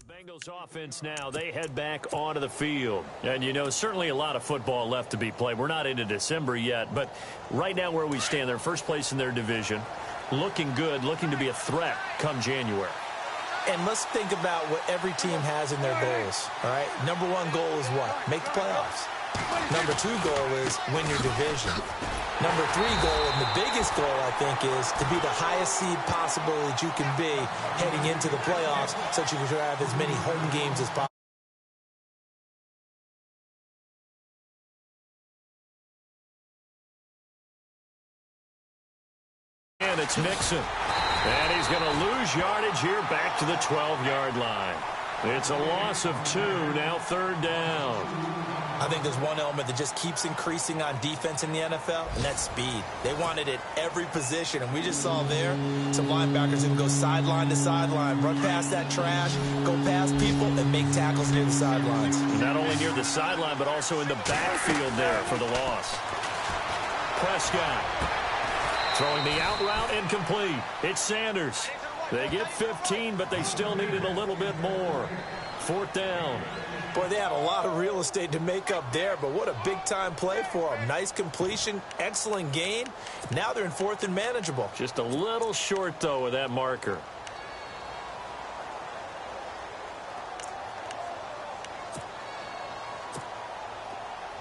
Bengals offense now, they head back onto the field. And, you know, certainly a lot of football left to be played. We're not into December yet, but right now where we stand, they're first place in their division, looking good, looking to be a threat come January. And let's think about what every team has in their goals, all right? Number one goal is what? Make the playoffs. Number two goal is win your division. Number three goal, and the biggest goal, I think, is to be the highest seed possible that you can be heading into the playoffs so that you can have as many home games as possible. And it's Mixon. And he's going to lose yardage here back to the 12-yard line. It's a loss of 2, now third down. I think there's one element that just keeps increasing on defense in the NFL, and that's speed. They want it at every position, and we just saw there some linebackers who can go sideline to sideline, run past that trash, go past people, and make tackles near the sidelines. Not only near the sideline, but also in the backfield there for the loss. Prescott throwing the out route incomplete. It's Sanders. They get 15, but they still needed a little bit more. Fourth down. Boy, they had a lot of real estate to make up there, but what a big-time play for them. Nice completion, excellent gain. Now they're in fourth and manageable. Just a little short, though, with that marker.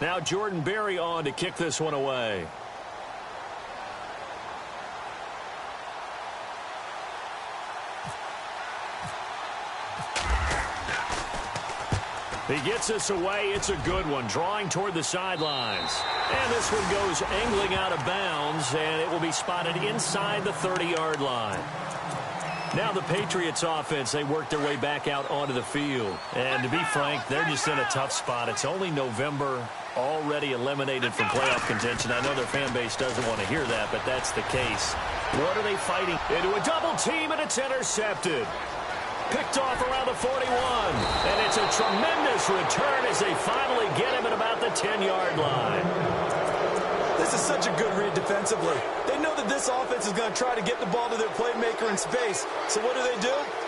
Now Jordan Berry on to kick this one away. He gets us away. It's a good one, drawing toward the sidelines. And this one goes angling out of bounds, and it will be spotted inside the 30-yard line. Now the Patriots offense, they work their way back out onto the field. And to be frank, they're just in a tough spot. It's only November, already eliminated from playoff contention. I know their fan base doesn't want to hear that, but that's the case. What are they fighting? Into a double team, and it's intercepted. Picked off around the 41, and it's a tremendous return as they finally get him at about the 10-yard line. This is such a good read defensively. They know that this offense is going to try to get the ball to their playmaker in space. So what do?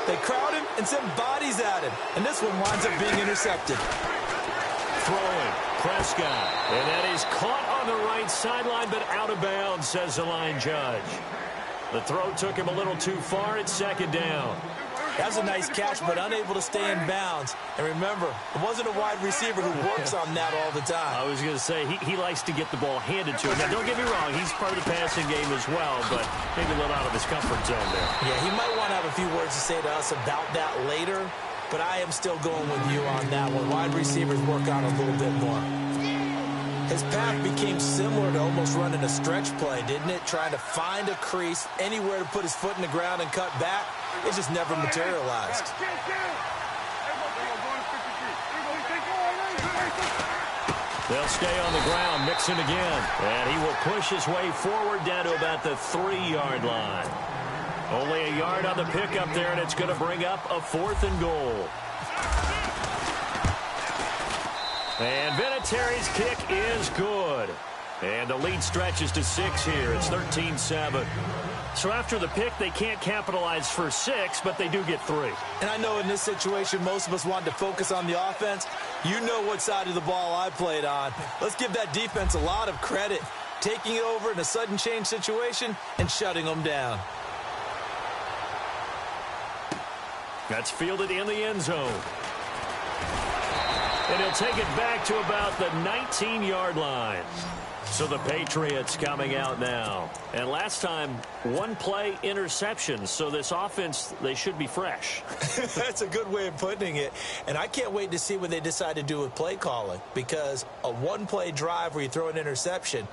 They crowd him and send bodies at him. And this one winds up being intercepted. Throwing, Prescott. And that is caught on the right sideline, but out of bounds, says the line judge. The throw took him a little too far. It's second down. That was a nice catch, but unable to stay in bounds. And remember, it wasn't a wide receiver who works on that all the time. I was going to say, he likes to get the ball handed to him. Now, don't get me wrong, he's part of the passing game as well, but maybe a little out of his comfort zone there. Yeah, he might want to have a few words to say to us about that later, but I am still going with you on that one. Wide receivers work on a little bit more. His path became similar to almost running a stretch play, didn't it? Trying to find a crease, anywhere to put his foot in the ground and cut back. It just never materialized. They'll stay on the ground, Mixon again. And he will push his way forward down to about the 3-yard line. Only a yard on the pickup there, and it's going to bring up a 4th and goal. And Vinatieri's kick is good. And the lead stretches to 6 here. It's 13-7. So after the pick, they can't capitalize for 6, but they do get 3. And I know in this situation, most of us want to focus on the offense. You know what side of the ball I played on. Let's give that defense a lot of credit. Taking it over in a sudden change situation and shutting them down. That's fielded in the end zone. And he'll take it back to about the 19-yard line. So the Patriots coming out now. And last time, one play interception. So this offense, they should be fresh. That's a good way of putting it. And I can't wait to see what they decide to do with play calling. Because a one-play drive where you throw an interception,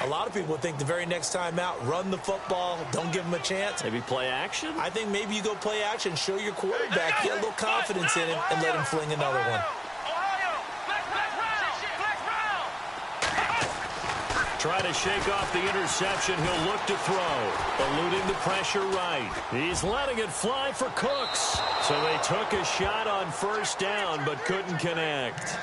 a lot of people would think the very next time out, run the football, don't give them a chance. Maybe play action? I think maybe you go play action, show your quarterback, get a little confidence in him, and let him fling another one. Try to shake off the interception. He'll look to throw. Eluding the pressure right. He's letting it fly for Cooks. So they took a shot on first down, but couldn't connect.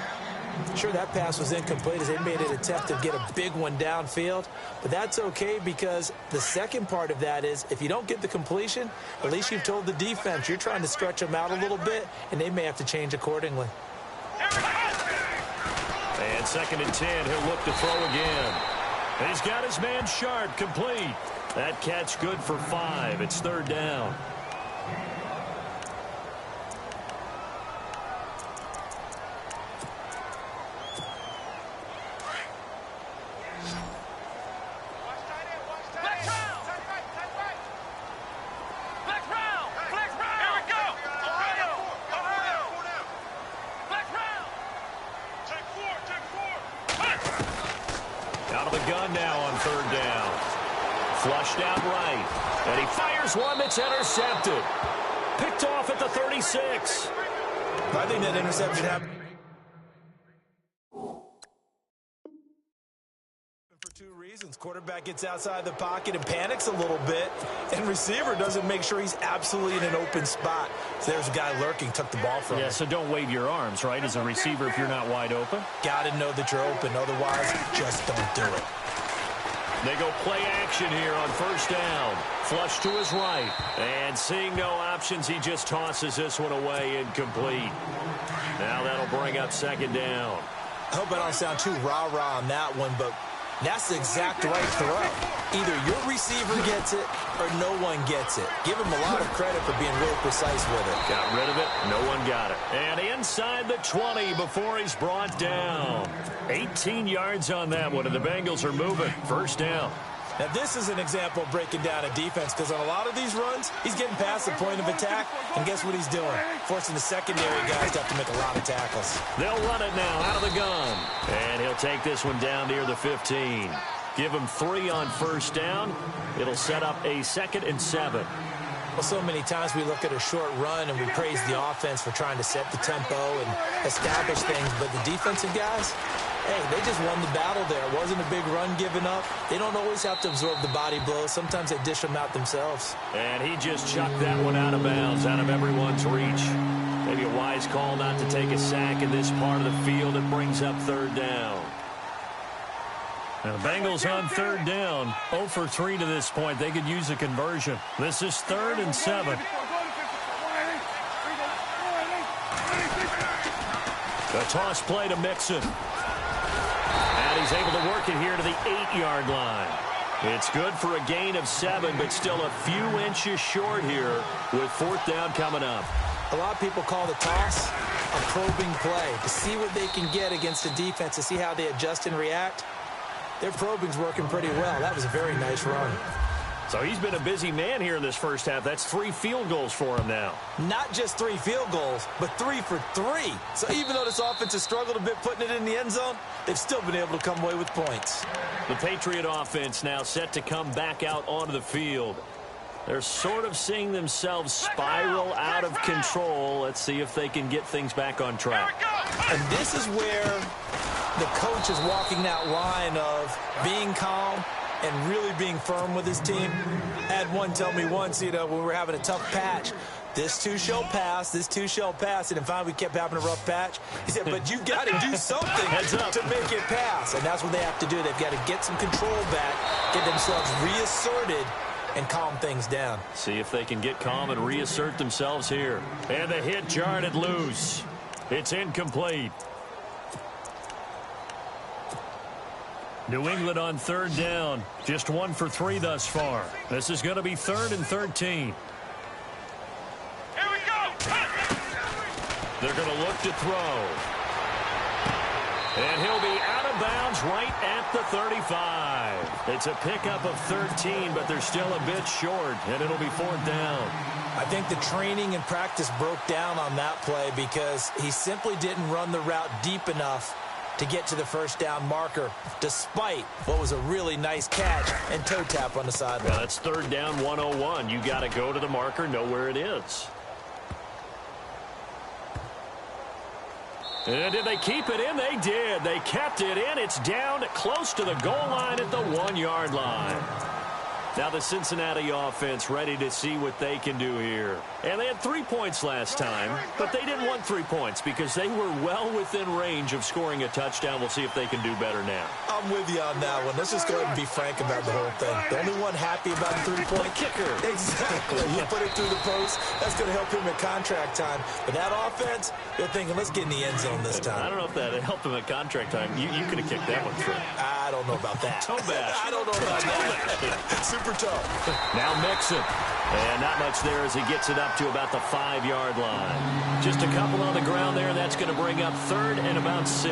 Sure, that pass was incomplete as they made an attempt to get a big one downfield, but that's okay because the second part of that is if you don't get the completion, at least you've told the defense you're trying to stretch them out a little bit, and they may have to change accordingly. And 2nd and 10, he'll look to throw again. And he's got his man Sharp complete. That catch good for 5. It's 3rd down. Flushed out right. And he fires one that's intercepted. Picked off at the 36. I think that interception happened for 2 reasons. Quarterback gets outside the pocket and panics a little bit, and receiver doesn't make sure he's absolutely in an open spot. So there's a guy lurking, took the ball from him. Yeah, so don't wave your arms, right, as a receiver if you're not wide open. Got to know that you're open. Otherwise, just don't do it. They go play action here on 1st down. Flush to his right. And seeing no options, he just tosses this one away incomplete. Now that'll bring up 2nd down. I hope I don't sound too rah-rah on that one, but that's the exact right throw. Either your receiver gets it or no one gets it. Give him a lot of credit for being real precise with it. Got rid of it. No one got it. And inside the 20 before he's brought down. 18 yards on that one, and the Bengals are moving. 1st down. Now, this is an example of breaking down a defense because on a lot of these runs, he's getting past the point of attack, and guess what he's doing? Forcing the secondary guys to have to make a lot of tackles. They'll run it now out of the gun, and he'll take this one down near the 15. Give him 3 on 1st down. It'll set up a 2nd and 7. Well, so many times we look at a short run and we praise the offense for trying to set the tempo and establish things, but the defensive guys, hey, they just won the battle there. It wasn't a big run given up. They don't always have to absorb the body blows. Sometimes they dish them out themselves. And he just chucked that one out of bounds, out of everyone's reach. Maybe a wise call not to take a sack in this part of the field. It brings up 3rd down. Now the Bengals on 3rd down. 0 for 3 to this point. They could use a conversion. This is 3rd and 7. A toss play to Mixon. And he's able to work it here to the 8-yard line. It's good for a gain of 7, but still a few inches short here with 4th down coming up. A lot of people call the toss a probing play to see what they can get against the defense, to see how they adjust and react. Their probing's working pretty well. That was a very nice run. So he's been a busy man here in this 1st half. That's 3 field goals for him now. Not just 3 field goals, but 3 for 3. So even though this offense has struggled a bit putting it in the end zone, they've still been able to come away with points. The Patriot offense now set to come back out onto the field. They're sort of seeing themselves spiral out of control. Let's see if they can get things back on track. And this is where the coach is walking that line of being calm and really being firm with his team. I had one tell me once, when we were having a tough patch, this too shall pass, this too shall pass. And finally, we kept having a rough patch. He said, but you got to do something to make it pass. And that's what they have to do. They've got to get some control back, get themselves reasserted, and calm things down. See if they can get calm and reassert themselves here. And the hit jarred it loose. It's incomplete. New England on 3rd down. Just 1 for 3 thus far. This is going to be 3rd and 13. Here we go. They're going to look to throw. And he'll be out of bounds right at the 35. It's a pickup of 13, but they're still a bit short, and it'll be 4th down. I think the training and practice broke down on that play because he simply didn't run the route deep enough to get to the 1st down marker, despite what was a really nice catch and toe tap on the sideline. Well, that's 3rd down 101. You got to go to the marker, know where it is. And did they keep it in? They did. They kept it in. It's down close to the goal line at the 1-yard line. Now the Cincinnati offense ready to see what they can do here. And they had 3 points last time, but they didn't want 3 points because they were well within range of scoring a touchdown. We'll see if they can do better now. I'm with you on that one. Let's just go ahead and be frank about the whole thing. The only one happy about the 3-point kicker. Exactly. You put it through the post. That's going to help him at contract time. But that offense, they're thinking, let's get in the end zone this time. I don't know if that helped him at contract time. You could have kicked that one through. I don't know about that. Toe bash. I don't know about that. Super tough. Now Mixon. And not much there as he gets it up to about the 5-yard line. Just a couple on the ground there. That's going to bring up 3rd and about 6.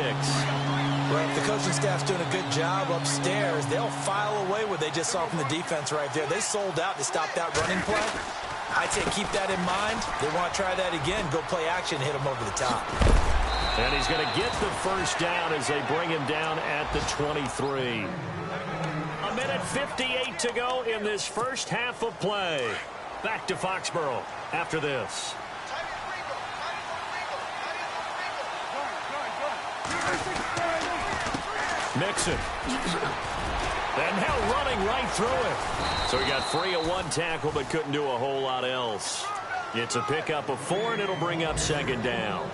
Well, if the coaching staff's doing a good job upstairs, they'll file away what they just saw from the defense right there. They sold out to stop that running play. I'd say keep that in mind. They want to try that again. Go play action, hit him over the top. And he's going to get the first down as they bring him down at the 23. 1:58 to go in this first half of play. Back to Foxborough after this. Mixon. And now running right through it. So he got free of 1 tackle but couldn't do a whole lot else. It's a pickup of 4, and it'll bring up 2nd down.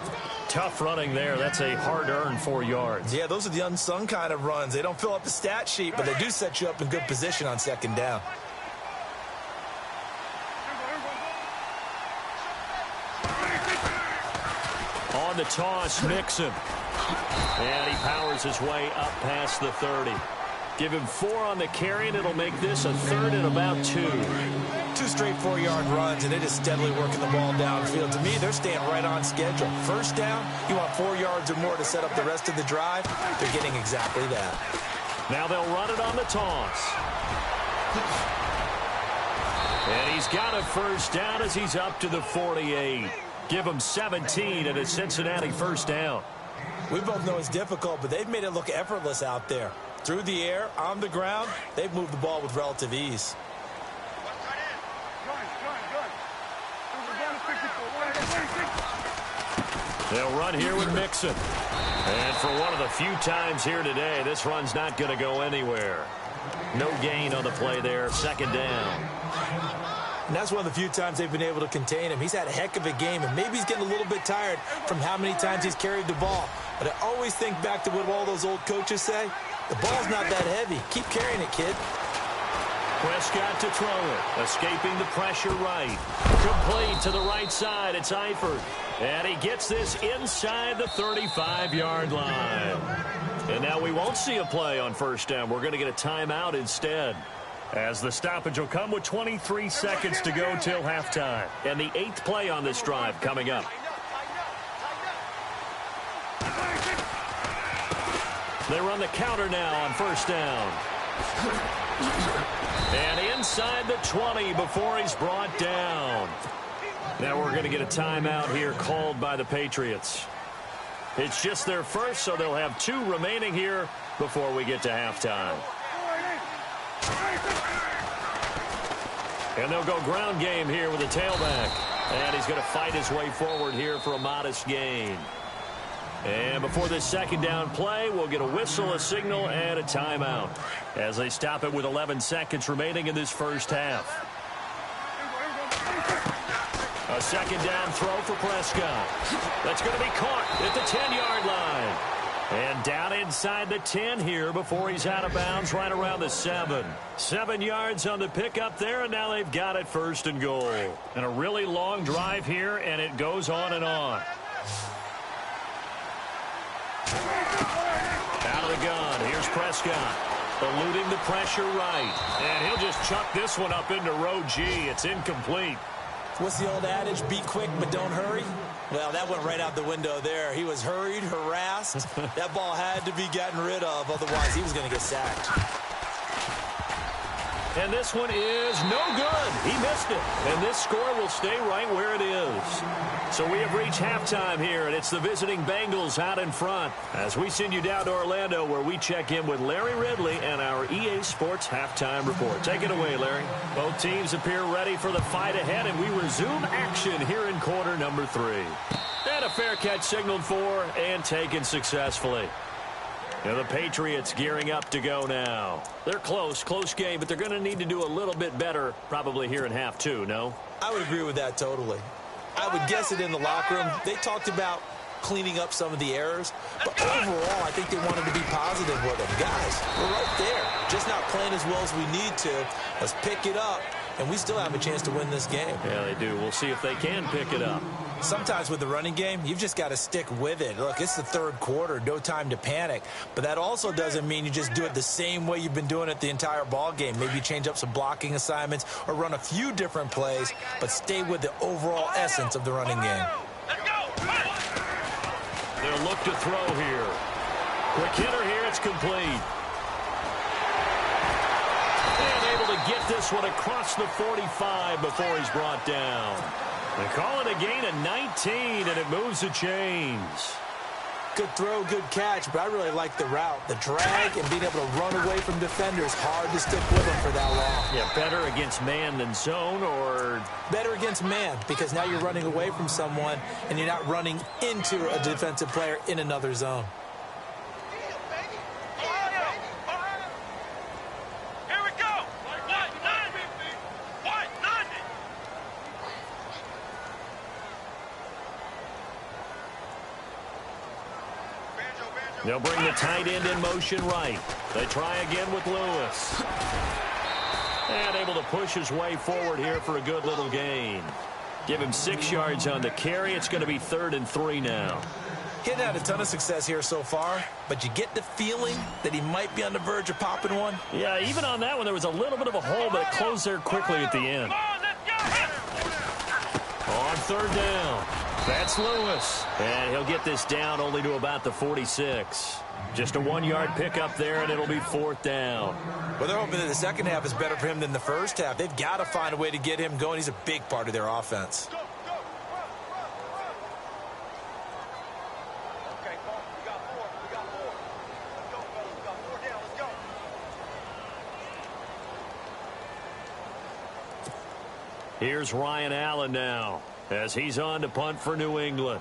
Tough running there. That's a hard-earned 4 yards. Yeah, those are the unsung kind of runs. They don't fill up the stat sheet, but they do set you up in good position on 2nd down. On the toss, Mixon. And he powers his way up past the 30. Give him 4 on the carry, and it'll make this a 3rd and about 2. 2 straight 4-yard runs, and they're just steadily working the ball downfield. To me, they're staying right on schedule. First down, you want 4 yards or more to set up the rest of the drive. They're getting exactly that. Now they'll run it on the toss. And he's got a first down as he's up to the 48. Give him 17 and a Cincinnati first down. We both know it's difficult, but they've made it look effortless out there. Through the air, on the ground, they've moved the ball with relative ease. They'll run here with Mixon. And for one of the few times here today, this run's not going to go anywhere. No gain on the play there. 2nd down. And that's one of the few times they've been able to contain him. He's had a heck of a game, and maybe he's getting a little bit tired from how many times he's carried the ball. But I always think back to what all those old coaches say. The ball's not that heavy. Keep carrying it, kid. Prescott to throw it. Escaping the pressure right. Complete to the right side. It's Eifert. And he gets this inside the 35-yard line. And now we won't see a play on first down. We're going to get a timeout instead. As the stoppage will come with 23 seconds to go till halftime. And the 8th play on this drive coming up. They run the counter now on first down. And inside the 20 before he's brought down. Now we're going to get a timeout here called by the Patriots. It's just their first, so they'll have 2 remaining here before we get to halftime. And they'll go ground game here with a tailback. And he's going to fight his way forward here for a modest gain. And before this 2nd down play, we'll get a whistle, a signal, and a timeout as they stop it with 11 seconds remaining in this first half. A 2nd down throw for Prescott. That's going to be caught at the 10-yard line. And down inside the 10 here before he's out of bounds right around the 7. 7 yards on the pickup there, and now they've got it 1st and goal. And a really long drive here, and it goes on and on. Out of the gun, here's Prescott. Eluding the pressure right. And he'll just chuck this one up into row G. It's incomplete. What's the old adage? Be quick, but don't hurry. Well, that went right out the window there. He was hurried, harassed. That ball had to be gotten rid of. Otherwise, he was going to get sacked. And this one is no good. He missed it. And this score will stay right where it is. So we have reached halftime here, and it's the visiting Bengals out in front as we send you down to Orlando where we check in with Larry Ridley and our EA Sports Halftime Report. Take it away, Larry. Both teams appear ready for the fight ahead, and we resume action here in quarter number 3. And a fair catch signaled for and taken successfully. Now the Patriots gearing up to go now. They're close game, but they're going to need to do a little bit better probably here in half two, no? I would agree with that totally. I would guess it in the locker room. They talked about cleaning up some of the errors, but overall, I think they wanted to be positive with them. Guys, we're right there, just not playing as well as we need to. Let's pick it up, and we still have a chance to win this game. Yeah, they do. We'll see if they can pick it up. Sometimes with the running game, you've just got to stick with it. Look, it's the third quarter, no time to panic. But that also doesn't mean you just do it the same way you've been doing it the entire ball game. Maybe change up some blocking assignments or run a few different plays, but stay with the overall essence of the running game. They'll look to throw here. Quick hitter here, it's complete. And able to get this one across the 45 before he's brought down. They call it a gain of 19, and it moves the chains. Good throw, good catch, but I really like the route. The drag and being able to run away from defenders, hard to stick with them for that long. Yeah, better against man than zone, or? Better against man, because now you're running away from someone, and you're not running into a defensive player in another zone. They'll bring the tight end in motion right. They try again with Lewis. And able to push his way forward here for a good little gain. Give him 6 yards on the carry. It's going to be 3rd and 3 now. He hadn't had a ton of success here so far, but you get the feeling that he might be on the verge of popping one. Yeah, even on that one, there was a little bit of a hole, but it closed there quickly at the end. On 3rd down. That's Lewis. And he'll get this down only to about the 46. Just a 1-yard pickup there, and it'll be 4th down. Well, they're hoping that the second half is better for him than the first half. They've got to find a way to get him going. He's a big part of their offense. Here's Ryan Allen now, as he's on to punt for New England.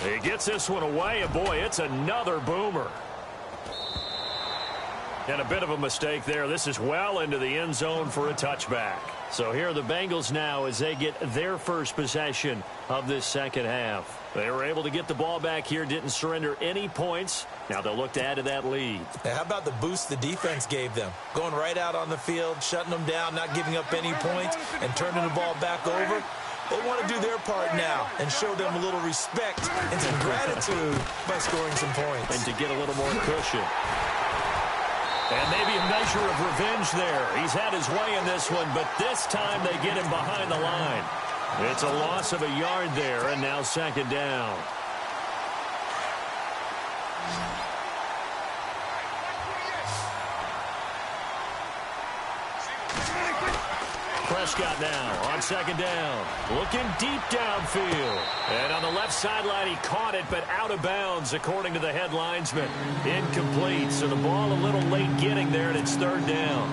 He gets this one away, and boy, it's another boomer. And a bit of a mistake there. This is well into the end zone for a touchback. So here are the Bengals now as they get their first possession of this second half. They were able to get the ball back here, didn't surrender any points. Now they'll look to add to that lead. Now, how about the boost the defense gave them? Going right out on the field, shutting them down, not giving up any points, and turning the ball back over. They want to do their part now and show them a little respect and some gratitude by scoring some points. And to get a little more cushion. And maybe a measure of revenge there. He's had his way in this one, but this time they get him behind the line. It's a loss of a yard there, and now 2nd down. Prescott now on 2nd down. Looking deep downfield. And on the left sideline, he caught it, but out of bounds, according to the head linesman. Incomplete. So the ball a little late getting there, and it's 3rd down.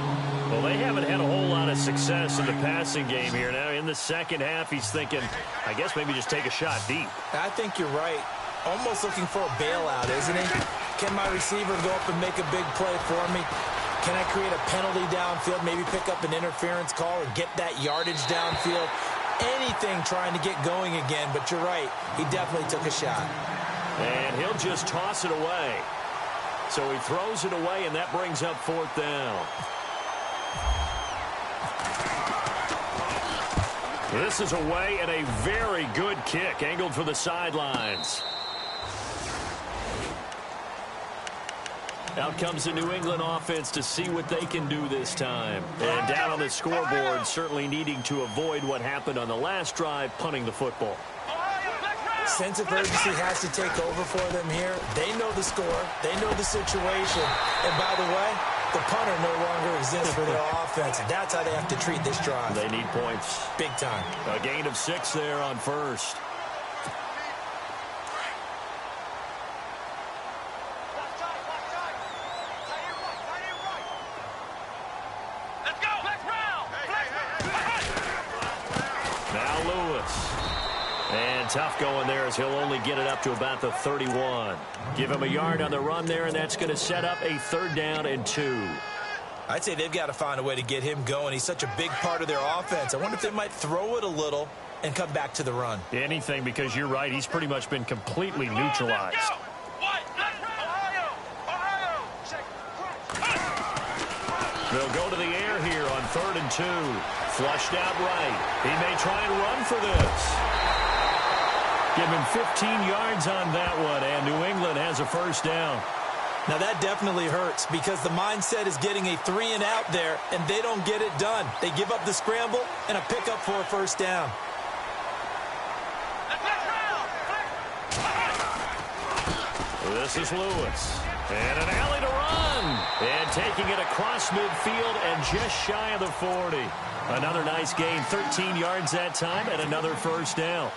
Well, they haven't had a whole lot of success in the passing game here. Now, in the second half, he's thinking, I guess maybe just take a shot deep. I think you're right. Almost looking for a bailout, isn't he? Can my receiver go up and make a big play for me? Can I create a penalty downfield, maybe pick up an interference call and get that yardage downfield? Anything trying to get going again, but you're right. He definitely took a shot. And he'll just toss it away. So he throws it away, and that brings up 4th down. This is away, and a very good kick, angled for the sidelines. Out comes the New England offense to see what they can do this time. And down on the scoreboard, certainly needing to avoid what happened on the last drive, punting the football. Sense of urgency has to take over for them here. They know the score. They know the situation. And by the way, the punter no longer exists for their offense. And that's how they have to treat this drive. They need points. Big time. A gain of 6 there on 1st. And tough going there as he'll only get it up to about the 31. Give him a yard on the run there, and that's going to set up a 3rd down and 2. I'd say they've got to find a way to get him going. He's such a big part of their offense. I wonder if they might throw it a little and come back to the run. Anything, because you're right. He's pretty much been completely neutralized. They'll go to the air here on 3rd and 2. Flushed out right. He may try and run for this. Give him 15 yards on that one, and New England has a 1st down. Now that definitely hurts because the mindset is getting a 3-and-out there, and they don't get it done. They give up the scramble and a pickup for a 1st down. This is Lewis. And an alley to run. And taking it across midfield and just shy of the 40. Another nice gain, 13 yards that time, and another 1st down.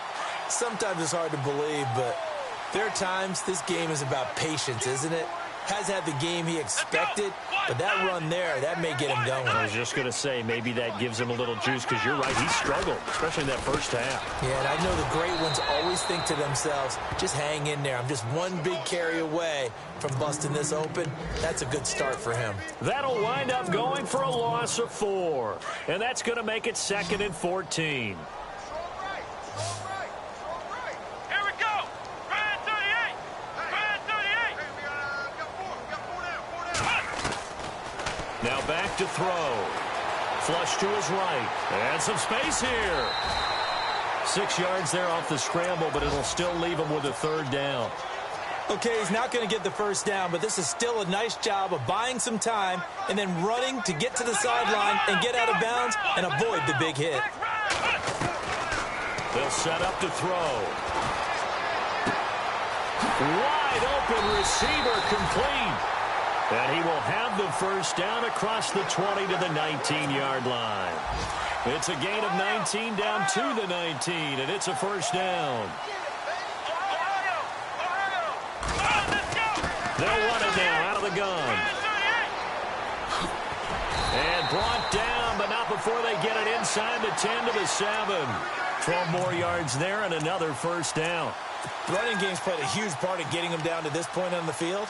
Sometimes it's hard to believe, but there are times this game is about patience, isn't it? Has had the game he expected, but that run there, that may get him going. I was just going to say, maybe that gives him a little juice, because you're right, he struggled, especially in that 1st half. Yeah, and I know the great ones always think to themselves, just hang in there. I'm just one big carry away from busting this open. That's a good start for him. That'll wind up going for a loss of 4, and that's going to make it 2nd and 14. Now back to throw. Flush to his right. And some space here. 6 yards there off the scramble, but it'll still leave him with a 3rd down. Okay, he's not going to get the 1st down, but this is still a nice job of buying some time and then running to get to the sideline and get out of bounds and avoid the big hit. They'll set up to throw. Wide open receiver complete. And he will have the 1st down across the 20 to the 19-yard line. It's a gain of 19 down to the 19, and it's a 1st down. They'll run it now out of the gun. And brought down, but not before they get it inside the 10 to the 7. 12 more yards there and another 1st down. Running game's played a huge part of getting him down to this point on the field.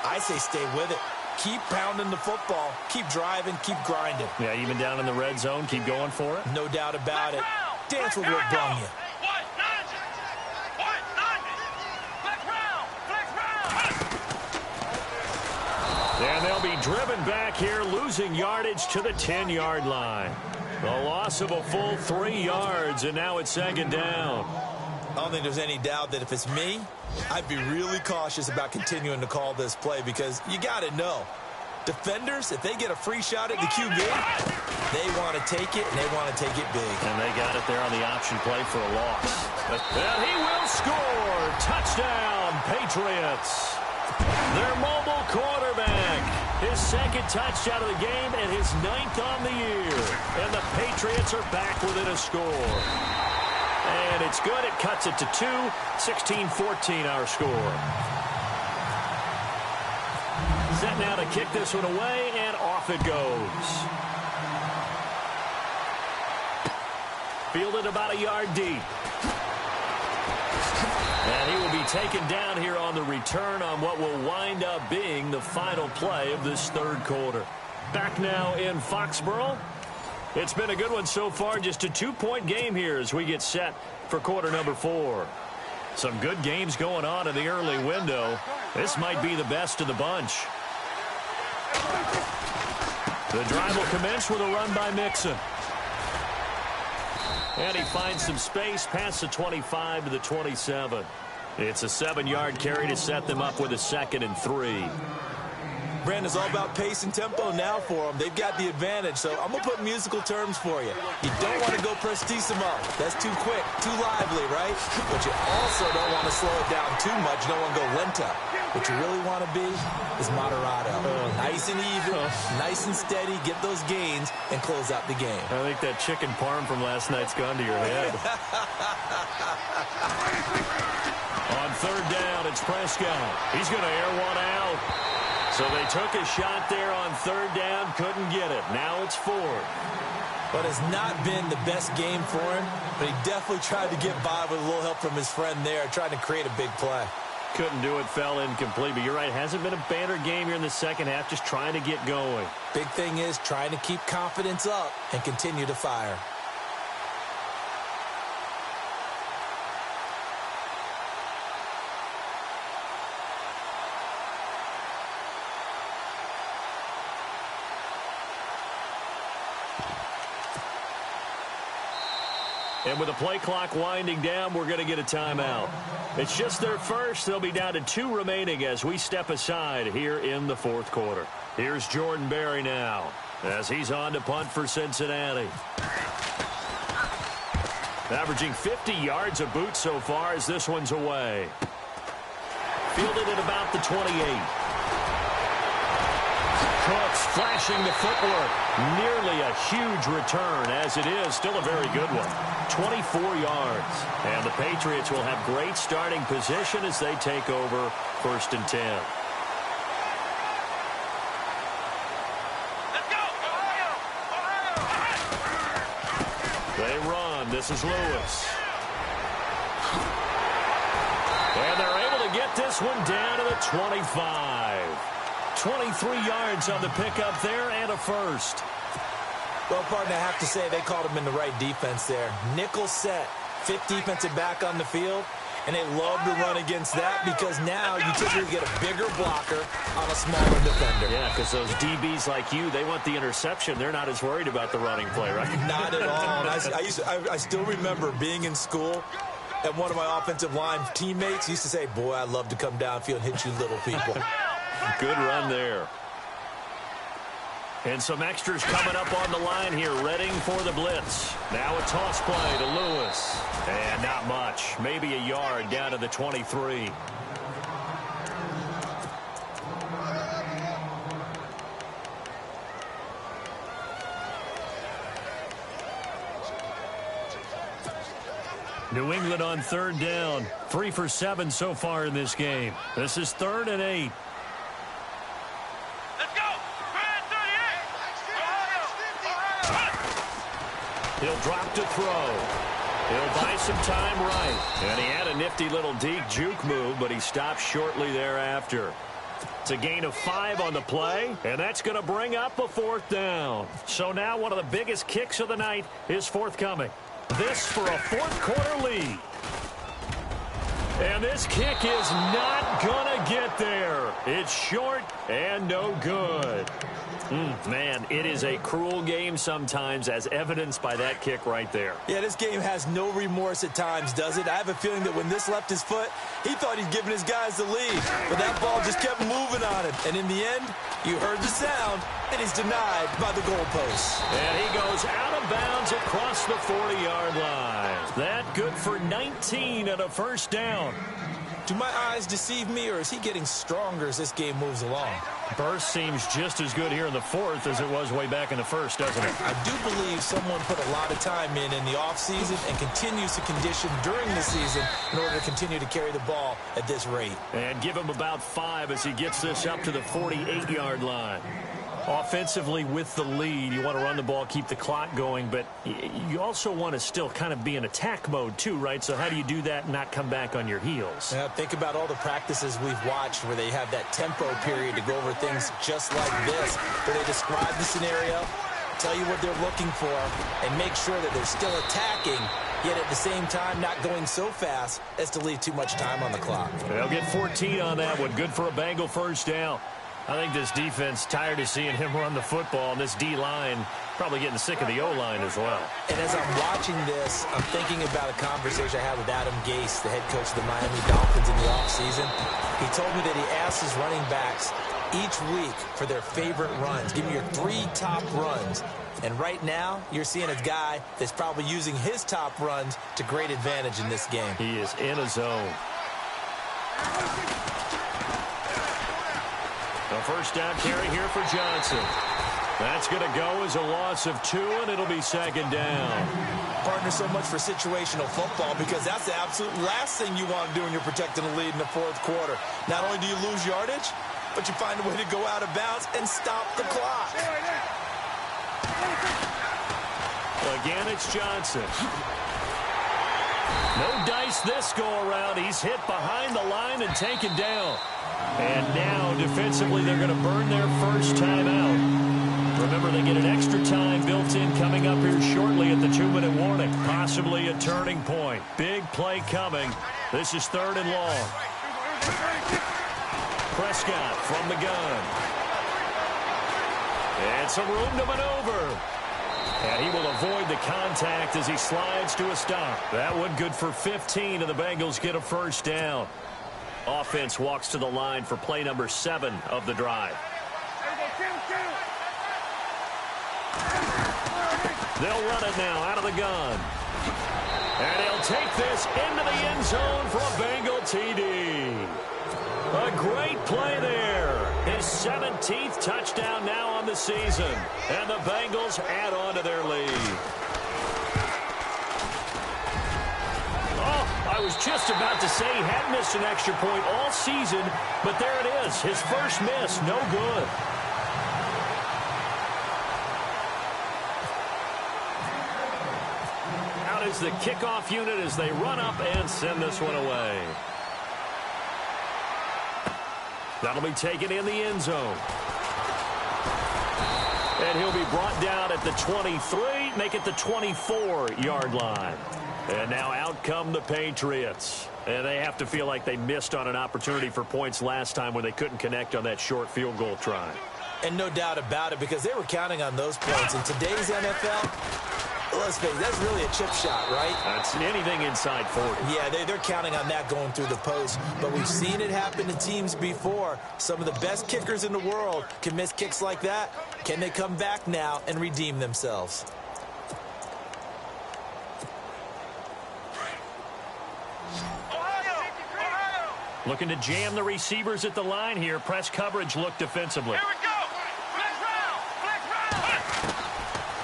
I say stay with it. Keep pounding the football. Keep driving. Keep grinding. Yeah, even down in the red zone, keep going for it. No doubt about it. Dance with what brung you. And they'll be driven back here, losing yardage to the 10-yard line. A loss of a full 3 yards, and now it's 2nd down. I don't think there's any doubt that if it's me, I'd be really cautious about continuing to call this play because you got to know. Defenders, if they get a free shot at the QB, they want to take it, and they want to take it big. And they got it there on the option play for a loss. And he will score. Touchdown, Patriots. Their mobile quarterback. His 2nd touchdown of the game and his 9th on the year. And the Patriots are back within a score. And it's good. It cuts it to 2. 16-14 our score. Set now to kick this one away, and off it goes. Fielded about a yard deep. And he will be taken down here on the return on what will wind up being the final play of this 3rd quarter. Back now in Foxborough. It's been a good one so far. Just a 2-point game here as we get set for quarter number 4. Some good games going on in the early window. This might be the best of the bunch. The drive will commence with a run by Mixon. And he finds some space past the 25 to the 27. It's a 7-yard carry to set them up with a 2nd and 3. Brandon's all about pace and tempo now for them. They've got the advantage, so I'm going to put musical terms for you. You don't want to go prestissimo. That's too quick, too lively, right? But you also don't want to slow it down too much. You don't want to go lento. What you really want to be is moderato. Nice and even, nice and steady, get those gains, and close out the game. I think that chicken parm from last night's gone to your head. On 3rd down, it's Prescott. He's going to air one out. So they took a shot there on third down, couldn't get it. Now it's fourth. But it's not been the best game for him, but he definitely tried to get by with a little help from his friend there, trying to create a big play. Couldn't do it, fell incomplete. But you're right, hasn't been a banner game here in the second half, just trying to get going. Big thing is trying to keep confidence up and continue to fire. And with the play clock winding down, we're going to get a timeout. It's just their first. They'll be down to 2 remaining as we step aside here in the fourth quarter. Here's Jordan Berry now as he's on to punt for Cincinnati. Averaging 50 yards a boot so far as this one's away. Fielded at about the 28. Cooks flashing the footwork. Nearly a huge return, as it is still a very good one. 24 yards. And the Patriots will have great starting position as they take over 1st and 10. Let's go! Ohio! They run. This is Lewis. And they're able to get this one down to the 25. 23 yards on the pickup there and a first. Well, partner, I have to say they called him in the right defense there. Nickel set, 5th defensive back on the field, and they love to run against that because now you typically get a bigger blocker on a smaller defender. Yeah, because those DBs like you, they want the interception. They're not as worried about the running play, right? Not at all. And I still remember being in school, and one of my offensive line teammates used to say, boy, I'd love to come downfield and hit you little people. Good run there. And some extras coming up on the line here, readying for the blitz. Now a toss play to Lewis. And not much. Maybe a yard down to the 23. New England on 3rd down. 3 for 7 so far in this game. This is 3rd and 8. He'll drop to throw. He'll buy some time right. And he had a nifty little deke juke move, but he stopped shortly thereafter. It's a gain of 5 on the play, and that's going to bring up a 4th down. So now one of the biggest kicks of the night is forthcoming. This for a 4th quarter lead. And this kick is not going to get there. It's short and no good. Man, it is a cruel game sometimes, as evidenced by that kick right there. Yeah, this game has no remorse at times, does it? I have a feeling that when this left his foot, he thought he'd given his guys the lead. But that ball just kept moving on him. And in the end, you heard the sound, and he's denied by the goalposts. And he goes out of bounds across the 40-yard line. That good for 19 and a 1st down. Do my eyes deceive me, or is he getting stronger as this game moves along? Burst seems just as good here in the 4th as it was way back in the 1st, doesn't it? I do believe someone put a lot of time in the offseason and continues to condition during the season in order to continue to carry the ball at this rate. And give him about 5 as he gets this up to the 48-yard line. Offensively with the lead, you want to run the ball, keep the clock going, but you also want to still kind of be in attack mode too, right? So how do you do that and not come back on your heels? Yeah, think about all the practices we've watched where they have that tempo period to go over things just like this, where they describe the scenario, tell you what they're looking for, and make sure that they're still attacking, yet at the same time not going so fast as to leave too much time on the clock. They'll get 14 on that one. Good for a Bengal 1st down. I think this defense tired of seeing him run the football, and this D-line probably getting sick of the O-line as well. And as I'm watching this, I'm thinking about a conversation I had with Adam Gase, the head coach of the Miami Dolphins in the offseason. He told me that he asked his running backs each week for their favorite runs. Give me your 3 top runs. And right now, you're seeing a guy that's probably using his top runs to great advantage in this game. He is in a zone. A 1st down carry here for Johnson. That's going to go as a loss of 2, and it'll be 2nd down. Partner, so much for situational football, because that's the absolute last thing you want to do when you're protecting a lead in the 4th quarter. Not only do you lose yardage, but you find a way to go out of bounds and stop the clock. Again, it's Johnson. No dice this go-around. He's hit behind the line and taken down. And now, defensively, they're going to burn their first timeout. Remember, they get an extra time built in coming up here shortly at the 2-minute warning. Possibly a turning point. Big play coming. This is 3rd and long. Prescott from the gun. And some room to maneuver. And he will avoid the contact as he slides to a stop. That one good for 15, and the Bengals get a first down. Offense walks to the line for play number 7 of the drive. They'll run it now out of the gun. And he'll take this into the end zone for a Bengal TD. A great play there. His 17th touchdown now on the season. And the Bengals add on to their lead. Oh, I was just about to say he had missed an extra point all season, but there it is. His first miss, no good. Out is the kickoff unit as they run up and send this one away. That'll be taken in the end zone. And he'll be brought down at the 23, make it the 24-yard line. And now out come the Patriots. And they have to feel like they missed on an opportunity for points last time when they couldn't connect on that short field goal try. And no doubt about it, because they were counting on those points. In today's NFL, let's face it, that's really a chip shot, right? That's anything inside 40. Yeah, they're counting on that going through the post. But we've seen it happen to teams before. Some of the best kickers in the world can miss kicks like that. Can they come back now and redeem themselves? Looking to jam the receivers at the line here. Press coverage look defensively. Here we go. Flex round. Flex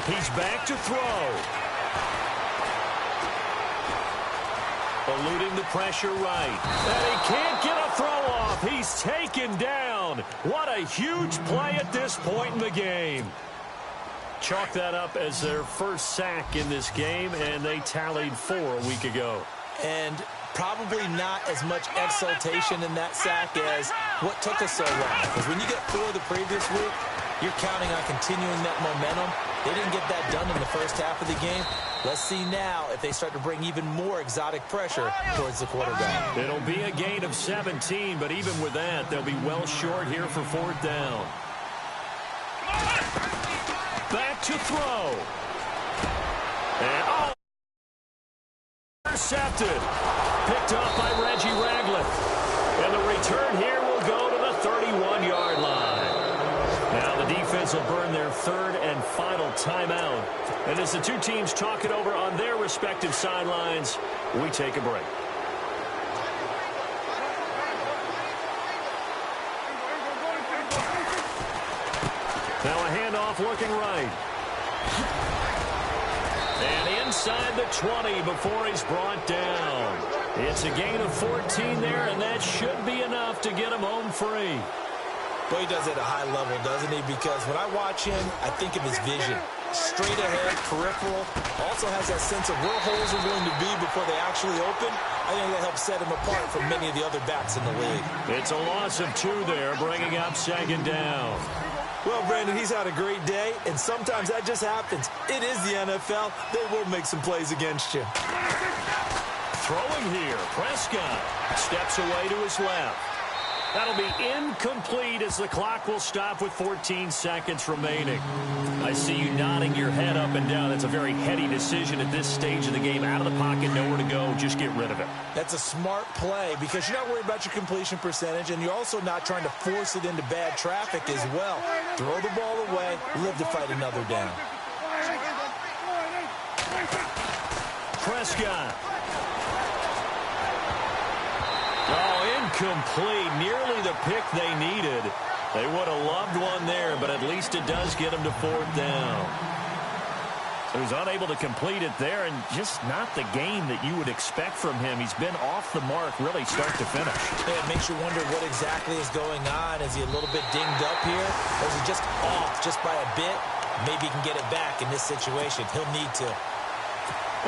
round. He's back to throw. Eluding the pressure right. And he can't get a throw off. He's taken down. What a huge play at this point in the game. Chalk that up as their first sack in this game, and they tallied 4 a week ago. And probably not as much exultation in that sack as what took us so long. Because when you get 4 the previous week, you're counting on continuing that momentum. They didn't get that done in the first half of the game. Let's see now if they start to bring even more exotic pressure towards the quarterback. It'll be a gain of 17, but even with that, they'll be well short here for 4th down. Back to throw. And intercepted. Picked up by Reggie Ragland. And the return here will go to the 31-yard line. Now the defense will burn their 3rd and final timeout. And as the two teams talk it over on their respective sidelines, we take a break. Now a handoff looking right. And inside the 20 before he's brought down. It's a gain of 14 there, and that should be enough to get him home free. Well, he does it at a high level, doesn't he? Because when I watch him, I think of his vision. Straight ahead, peripheral. Also has that sense of where holes are going to be before they actually open. I think that helps set him apart from many of the other backs in the league. It's a loss of 2 there, bringing up 2nd down. Well, Brandon, he's had a great day, and sometimes that just happens. It is the NFL. They will make some plays against you. Throwing here, Prescott steps away to his left. That'll be incomplete as the clock will stop with 14 seconds remaining. I see you nodding your head up and down. That's a very heady decision at this stage of the game. Out of the pocket, nowhere to go. Just get rid of it. That's a smart play because you're not worried about your completion percentage, and you're also not trying to force it into bad traffic as well. Throw the ball away, live to fight another down. Prescott. Oh, incomplete. Nearly the pick they needed. They would have loved one there, but at least it does get them to 4th down. Who's unable to complete it there, and just not the game that you would expect from him. He's been off the mark really start to finish. Yeah, it makes you wonder what exactly is going on. Is he a little bit dinged up here, or is he just off just by a bit? Maybe he can get it back in this situation. He'll need to.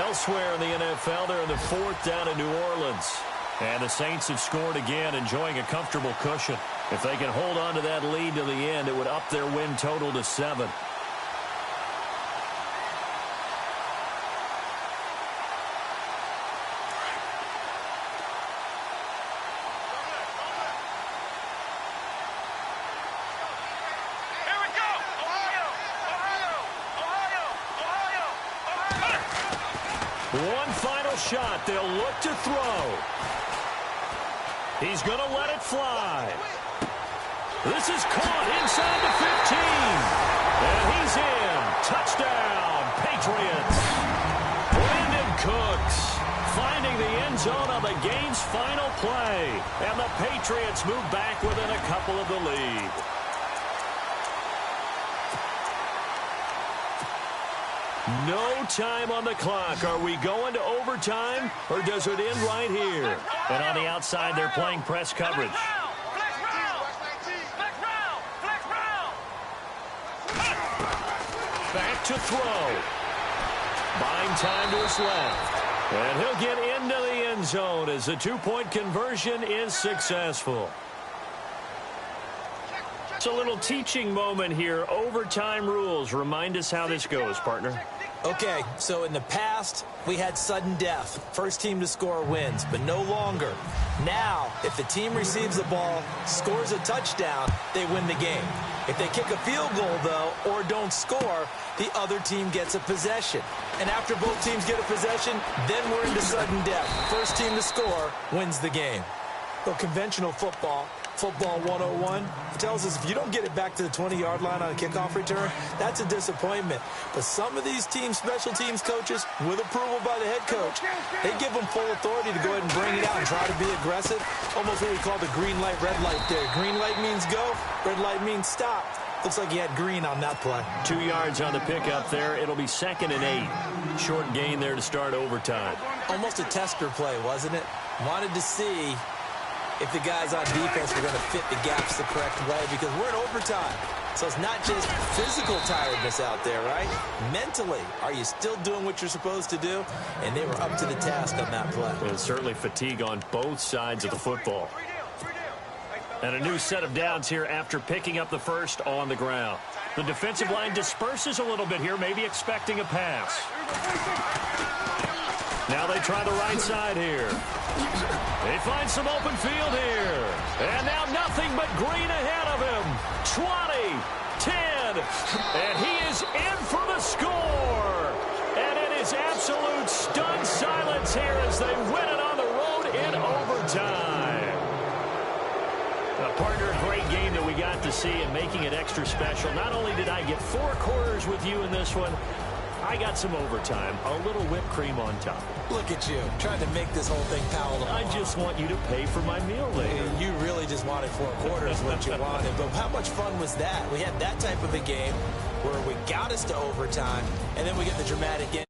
Elsewhere in the NFL, they're in the fourth down in New Orleans. And the Saints have scored again, enjoying a comfortable cushion. If they can hold on to that lead to the end, it would up their win total to 7. One final shot. They'll look to throw. He's going to let it fly. This is caught inside the 15. And he's in. Touchdown, Patriots. Brandon Cooks finding the end zone on the game's final play. And the Patriots move back within a couple of the lead. No time on the clock. Are we going to overtime, or does it end right here? And on the outside, they're playing press coverage. Back to throw. Buying time to his left. And he'll get into the end zone as the two-point conversion is successful. It's a little teaching moment here. Overtime rules. Remind us how this goes, partner. Okay, so in the past, we had sudden death. First team to score wins, but no longer. Now, if the team receives the ball, scores a touchdown, they win the game. If they kick a field goal, though, or don't score, the other team gets a possession. And after both teams get a possession, then we're into sudden death. First team to score wins the game. So conventional football 101, tells us if you don't get it back to the 20-yard line on a kickoff return, that's a disappointment. But some of these team special teams coaches, with approval by the head coach, they give them full authority to go ahead and bring it out and try to be aggressive. Almost what we call the green light, red light there. Green light means go, red light means stop. Looks like he had green on that play. 2 yards on the pickup there. It'll be 2nd and 8. Short gain there to start overtime. Almost a tester play, wasn't it? Wanted to see if the guys on defense were going to fit the gaps the correct way, because we're in overtime. So it's not just physical tiredness out there, right? Mentally, are you still doing what you're supposed to do? And they were up to the task on that play. And certainly fatigue on both sides of the football. And a new set of downs here after picking up the first on the ground. The defensive line disperses a little bit here, maybe expecting a pass. Now they try the right side here. They find some open field here. And now nothing but green ahead of him. 20, 10, and he is in for the score. And it is absolute stunned silence here as they win it on the road in overtime. Partner, a great game that we got to see and making it extra special. Not only did I get 4 quarters with you in this one, I got some overtime, a little whipped cream on top. Look at you, trying to make this whole thing palatable. I just want you to pay for my meal later. You really just wanted 4 quarters what you wanted, but how much fun was that? We had that type of a game where we got us to overtime, and then we get the dramatic end.